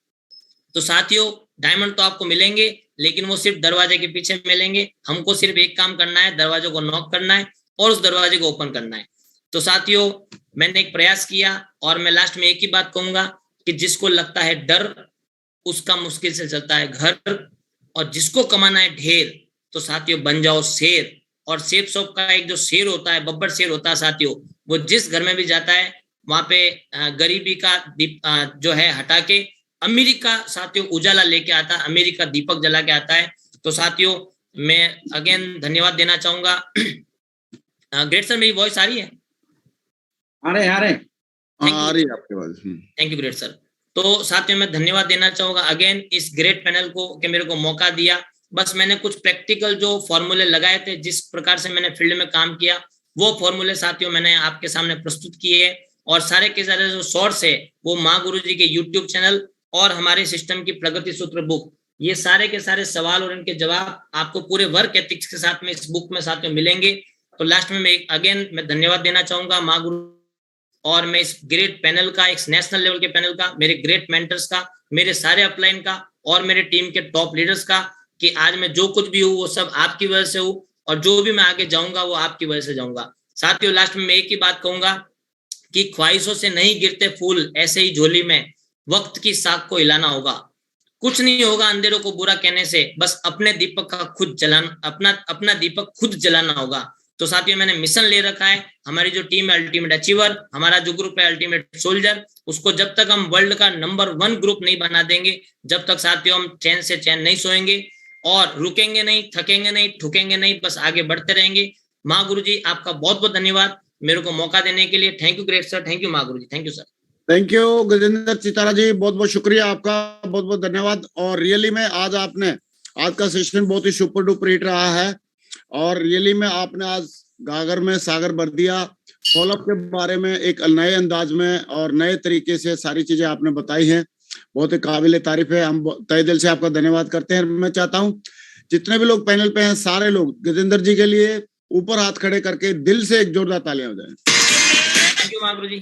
तो साथियों डायमंड तो आपको मिलेंगे, लेकिन वो सिर्फ दरवाजे के पीछे मिलेंगे। हमको सिर्फ एक काम करना है, दरवाजे को नॉक करना है और उस दरवाजे को ओपन करना है। तो साथियों मैंने एक प्रयास किया और मैं लास्ट में एक ही बात कहूंगा कि जिसको लगता है डर, उसका मुश्किल से चलता है घर, और जिसको कमाना है ढेर, तो साथियों बन जाओ शेर। और सेफ शॉप का एक जो शेर होता है, बब्बर शेर होता है साथियों, वो जिस घर में भी जाता है वहां पे गरीबी का जो है हटा के अमीरी का साथियों उजाला लेके आता है, अमीरी का दीपक जला के आता है। तो साथियों मैं अगेन धन्यवाद देना चाहूंगा। ग्रेट सर, मेरी वॉइस आ रही है? आ रही है आपके पास। Thank you great sir. तो साथियों मैं धन्यवाद देना चाहूंगा अगेन इस ग्रेट पैनल को कि मेरे को मौका दिया। बस मैंने कुछ प्रैक्टिकल जो फॉर्मूले लगाए थे, जिस प्रकार से मैंने फील्ड में काम किया, वो फॉर्मूले साथियों मैंने आपके सामने प्रस्तुत किए। और सारे के सारे जो सोर्स है वो माँ गुरु जी के यूट्यूब चैनल और हमारे सिस्टम की प्रगति सूत्र बुक, ये सारे के सारे सवाल और इनके जवाब आपको पूरे वर्क एथिक्स के साथ में इस बुक में साथियों मिलेंगे। तो लास्ट में मैं धन्यवाद देना चाहूंगा माँ गुरु और मैं इस ग्रेट पैनल का, एक नेशनल लेवल के पैनल का, मेरे ग्रेट मेंटर्स का, मेरे सारे अपलाइन का और मेरे टीम के टॉप लीडर्स का, कि आज मैं जो कुछ भी हूँ वो सब आपकी वजह से हूँ और जो भी मैं आगे जाऊंगा वो आपकी वजह से जाऊंगा। साथियों लास्ट में मैं एक ही बात कहूंगा कि ख्वाहिशों से नहीं गिरते फूल, ऐसे ही झोली में वक्त की साख को हिलाना होगा। कुछ नहीं होगा अंधेरों को बुरा कहने से, बस अपने दीपक का खुद जलाना, अपना दीपक खुद जलाना होगा। तो साथियों मैंने मिशन ले रखा है, हमारी जो टीम है अल्टीमेट अचीवर, हमारा जो ग्रुप है अल्टीमेट सोल्जर, उसको जब तक हम वर्ल्ड का नंबर 1 ग्रुप नहीं बना देंगे, जब तक साथियों हम चैन से चैन नहीं सोएंगे और रुकेंगे नहीं, थकेंगे नहीं, ठुकेंगे नहीं, बस आगे बढ़ते रहेंगे। माँ गुरु जी आपका बहुत बहुत धन्यवाद मेरे को मौका देने के लिए। Thank you great sir, thank you माँ Guru ji, thank you sir. Thank you Gajendra Chitara ji, बहुत बहुत शुक्रिया आपका, बहुत बहुत धन्यवाद। और रियली में आज का सेशन बहुत ही सुपर डुपर हिट रहा है और रियली में आपने आज गागर में सागर भर दिया। फॉलोअप के बारे में एक नए अंदाज में और नए तरीके से सारी चीजें आपने बताई हैं, बहुत ही काबिल तारीफ है। हम तहे दिल से आपका धन्यवाद करते हैं। मैं चाहता हूँ जितने भी लोग पैनल पे हैं, सारे लोग गजेंद्र जी के लिए ऊपर हाथ खड़े करके दिल से एक जोरदार तालियां हो जाए। थैंक यू माँ गुरु जी।